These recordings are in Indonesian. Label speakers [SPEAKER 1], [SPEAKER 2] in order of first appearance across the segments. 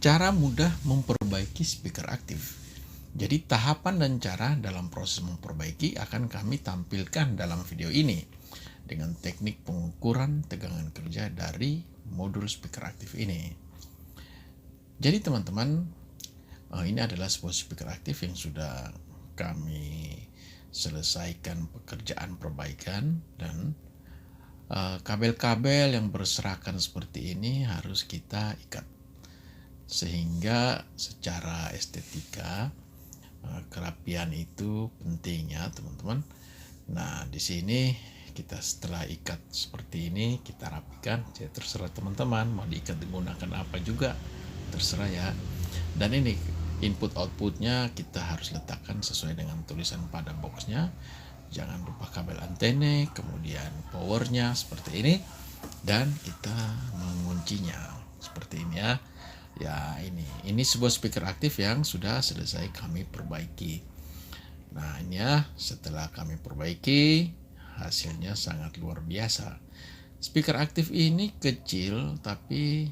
[SPEAKER 1] Cara mudah memperbaiki speaker aktif. Jadi tahapan dan cara dalam proses memperbaiki akan kami tampilkan dalam video ini dengan teknik pengukuran tegangan kerja dari modul speaker aktif ini. Jadi teman-teman, ini adalah sebuah speaker aktif yang sudah kami selesaikan pekerjaan perbaikan, dan kabel-kabel yang berserakan seperti ini harus kita ikat sehingga secara estetika kerapian itu penting ya teman-teman. Nah di sini kita setelah ikat seperti ini kita rapikan, ya terserah teman-teman mau diikat menggunakan apa juga terserah ya. Dan ini input outputnya kita harus letakkan sesuai dengan tulisan pada boxnya. Jangan lupa kabel antene, kemudian powernya seperti ini, dan kita menguncinya seperti ini ya. Ya ini sebuah speaker aktif yang sudah selesai kami perbaiki. Nah ini ya, setelah kami perbaiki hasilnya sangat luar biasa. Speaker aktif ini kecil tapi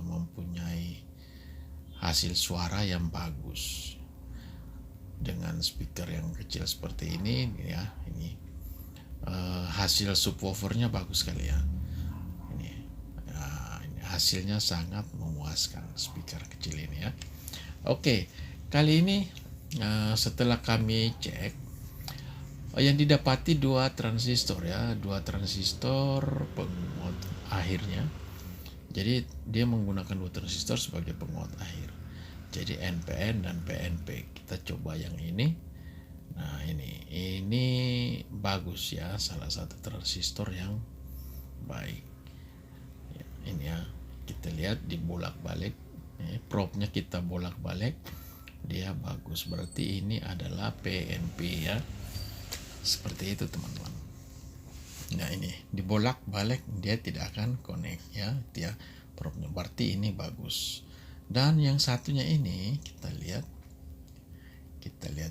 [SPEAKER 1] mempunyai hasil suara yang bagus. Dengan speaker yang kecil seperti ini ya, ini hasil subwoofernya bagus sekali ya. Ini hasilnya sangat memuaskan speaker kecil ini ya. Oke, kali ini setelah kami cek, yang didapati dua transistor penguat akhirnya. Jadi dia menggunakan dua transistor sebagai penguat akhir. Jadi NPN dan PNP. Kita coba yang ini. Nah ini bagus ya, salah satu transistor yang baik. Ya, ini ya, kita lihat dibolak-balik. Probe-nya kita bolak-balik, dia bagus. Berarti ini adalah PNP ya. Seperti itu teman-teman. Nah ini dibolak-balik dia tidak akan connect ya, dia probe-nya. Berarti ini bagus. Dan yang satunya ini kita lihat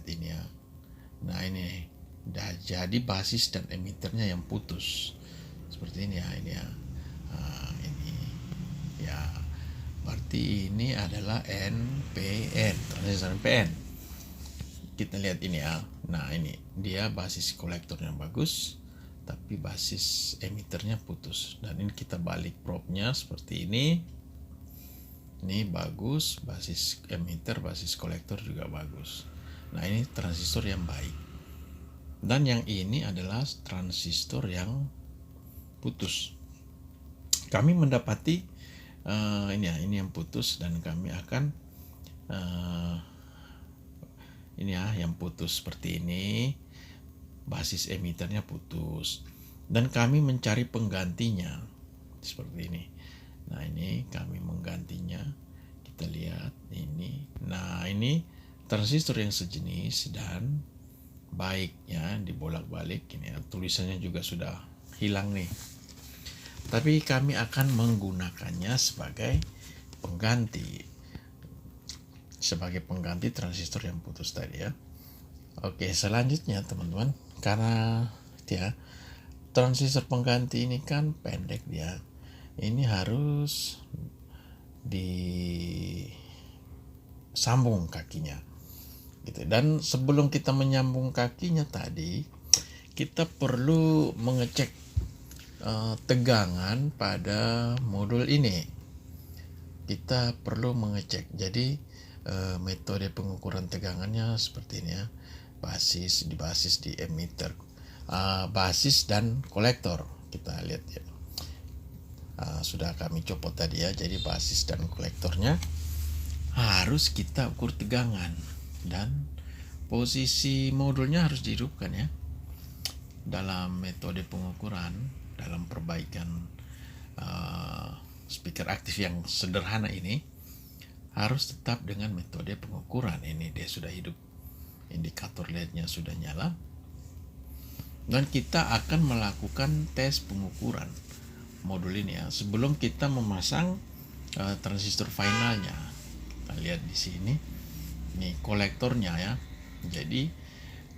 [SPEAKER 1] ini ya. Nah ini udah jadi basis dan emiternya yang putus seperti ini ya, ini ya. Nah, ini ya, berarti ini adalah NPN, transistor NPN. Kita lihat ini ya. Nah ini dia basis kolektornya bagus tapi basis emiternya putus. Dan ini kita balik probe-nya seperti ini. Ini bagus, basis emitter, basis kolektor juga bagus. Nah ini transistor yang baik. Dan yang ini adalah transistor yang putus. Kami mendapati ini yang putus, dan kami akan ini ya yang putus seperti ini. Basis emiternya putus. Dan kami mencari penggantinya seperti ini. Nah ini kami menggantinya, kita lihat ini. Nah ini transistor yang sejenis dan baik ya, dibolak-balik ini ya. Tulisannya juga sudah hilang nih, tapi kami akan menggunakannya sebagai pengganti transistor yang putus tadi ya. Oke, selanjutnya teman-teman, karena ya transistor pengganti ini kan pendek dia, ini harus disambung kakinya gitu. Dan sebelum kita menyambung kakinya tadi, kita perlu mengecek tegangan pada modul ini. Kita perlu mengecek. Jadi metode pengukuran tegangannya seperti ini ya. Basis di emitter, basis dan kolektor. Kita lihat ya. Sudah kami copot tadi ya. Jadi basis dan kolektornya harus kita ukur tegangan, dan posisi modulnya harus dihidupkan ya. Dalam metode pengukuran, dalam perbaikan speaker aktif yang sederhana ini, harus tetap dengan metode pengukuran. Ini dia sudah hidup, indikator LED-nya sudah nyala, dan kita akan melakukan tes pengukuran modul ini ya sebelum kita memasang transistor finalnya. Kita lihat di sini, ini kolektornya ya. Jadi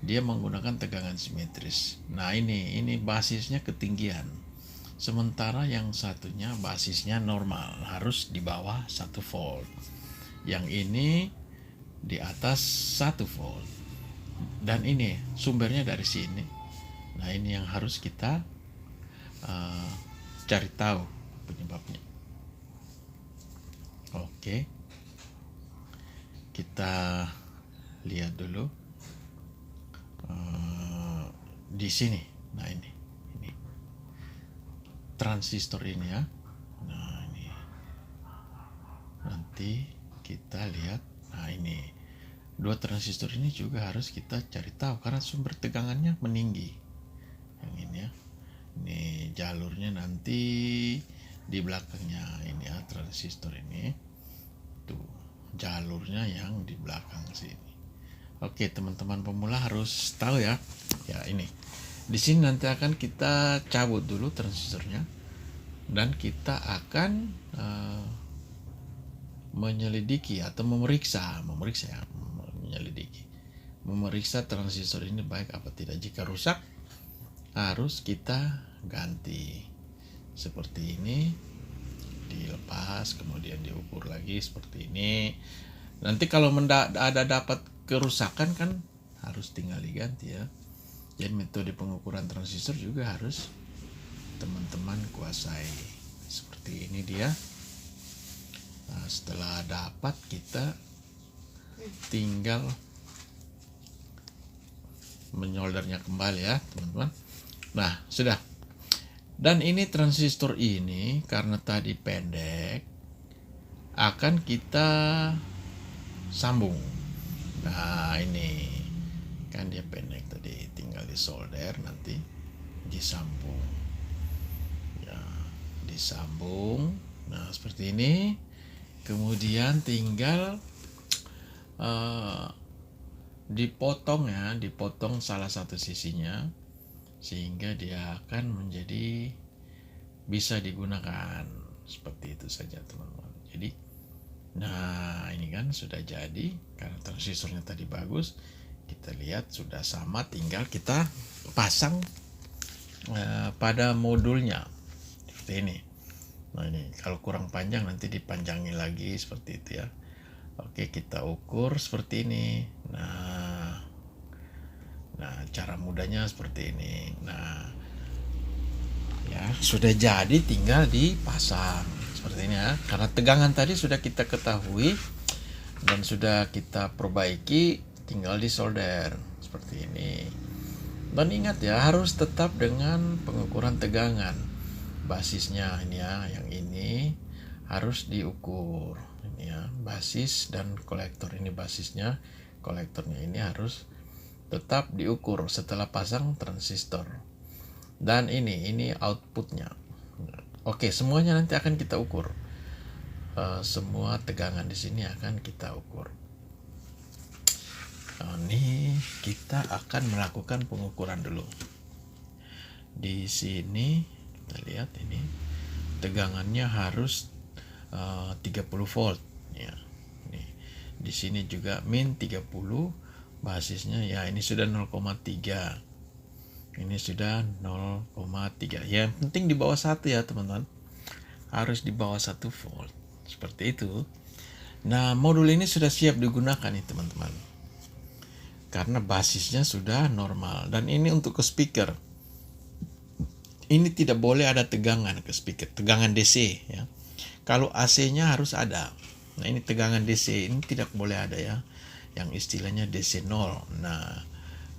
[SPEAKER 1] dia menggunakan tegangan simetris. Nah ini basisnya ketinggian, sementara yang satunya basisnya normal, harus di bawah 1 volt. yang ini di atas 1 volt, dan ini sumbernya dari sini. Nah, ini yang harus kita cari tahu penyebabnya. Oke, kita lihat dulu di sini. Nah, ini transistor ini ya. Nah, ini nanti kita lihat. Nah, ini 2 transistor ini juga harus kita cari tahu karena sumber tegangannya meninggi. Yang ini ya, ini jalurnya nanti di belakangnya ini ya, transistor ini tuh jalurnya yang di belakang sini. Oke, teman-teman pemula harus tahu ya. Ya, ini di sini nanti akan kita cabut dulu transistornya, dan kita akan menyelidiki atau memeriksa transistor ini baik apa tidak. Jika rusak, harus kita ganti. Seperti ini, dilepas, kemudian diukur lagi seperti ini. Nanti kalau ada dapat kerusakan kan harus tinggal diganti ya. Jadi metode pengukuran transistor juga harus teman-teman kuasai. Seperti ini dia. Nah, setelah dapat, kita tinggal menyoldernya kembali ya teman-teman. Nah, sudah. Dan ini transistor ini karena tadi pendek, akan kita sambung. Nah, ini kan dia pendek tadi, tinggal disolder, nanti disambung ya, disambung. Nah, seperti ini. Kemudian tinggal dipotong salah satu sisinya, sehingga dia akan menjadi bisa digunakan. Seperti itu saja teman-teman. Jadi, nah ini kan sudah jadi karena transistornya tadi bagus. Kita lihat sudah sama, tinggal kita pasang pada modulnya seperti ini. Nah, ini kalau kurang panjang nanti dipanjangin lagi seperti itu ya. Oke, kita ukur seperti ini. Nah, cara mudahnya seperti ini. Nah, ya sudah jadi, tinggal dipasang seperti ini ya. Karena tegangan tadi sudah kita ketahui dan sudah kita perbaiki, tinggal disolder seperti ini. Dan ingat ya, harus tetap dengan pengukuran tegangan. Basisnya ini ya, yang ini harus diukur. Ini ya, basis dan kolektor. Ini basisnya, kolektornya ini harus tetap diukur setelah pasang transistor. Dan ini outputnya. Oke, semuanya nanti akan kita ukur. Semua tegangan di sini akan kita ukur. Ini kita akan melakukan pengukuran dulu. Di sini kita lihat ini tegangannya harus 30 volt ya. Nih, di sini juga min 30, basisnya ya ini sudah 0,3. Ini sudah 0,3. Ya, yang penting di bawah 1 ya, teman-teman. Harus di bawah 1 volt. Seperti itu. Nah, modul ini sudah siap digunakan nih, teman-teman. Karena basisnya sudah normal, dan ini untuk ke speaker. Ini tidak boleh ada tegangan ke speaker, tegangan DC ya. Kalau AC-nya harus ada. Nah, ini tegangan DC ini tidak boleh ada ya. Yang istilahnya DC 0. Nah,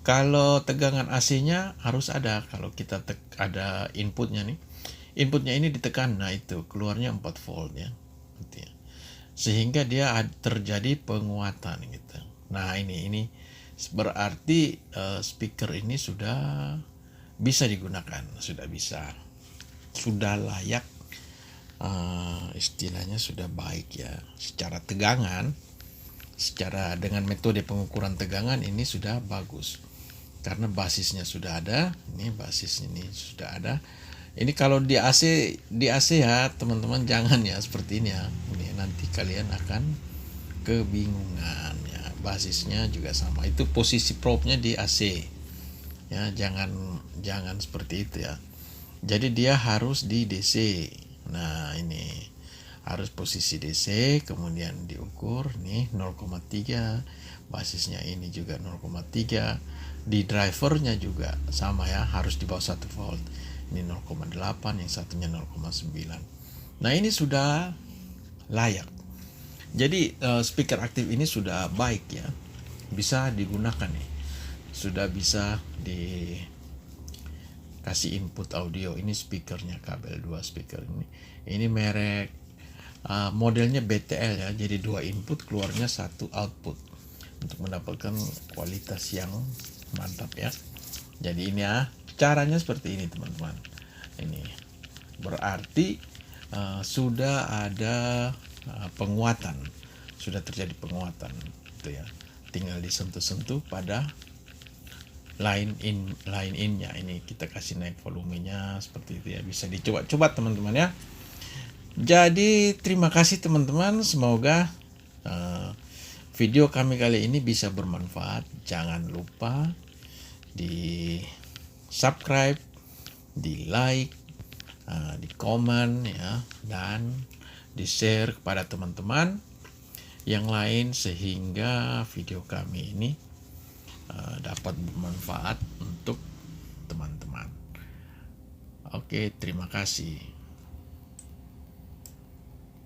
[SPEAKER 1] kalau tegangan AC-nya harus ada. Kalau kita ada inputnya nih. Inputnya ini ditekan, nah itu keluarnya 4 volt ya. Gitu ya. Sehingga dia terjadi penguatan gitu. Nah, ini berarti speaker ini sudah bisa digunakan, sudah layak, istilahnya sudah baik ya. Secara tegangan, dengan metode pengukuran tegangan ini sudah bagus karena basisnya sudah ada. Ini basis ini sudah ada. Ini kalau di AC ya teman-teman, jangan ya seperti ini ya. Ini nanti kalian akan kebingungan ya. Basisnya juga sama, itu posisi probe-nya di AC ya. Jangan seperti itu ya. Jadi dia harus di DC. Nah, ini harus posisi DC, kemudian diukur nih 0,3, basisnya ini juga 0,3, di drivernya juga sama ya, harus di bawah 1 volt. Ini 0,8, yang satunya 0,9. Nah, ini sudah layak. Jadi speaker aktif ini sudah baik ya, bisa digunakan nih, sudah bisa dikasih input audio. Ini speakernya, kabel 2 speaker ini merek modelnya BTL ya, jadi 2 input keluarnya 1 output untuk mendapatkan kualitas yang mantap ya. Jadi ini ya, caranya seperti ini teman-teman. Ini berarti sudah ada penguatan, sudah terjadi penguatan itu ya. Tinggal disentuh-sentuh pada line in-nya. Ini kita kasih naik volumenya seperti itu ya. Bisa dicoba-coba teman-teman ya. Jadi terima kasih teman-teman, semoga video kami kali ini bisa bermanfaat. Jangan lupa di subscribe, di like, di komen ya, dan di share kepada teman-teman yang lain sehingga video kami ini dapat bermanfaat untuk teman-teman. Oke, terima kasih.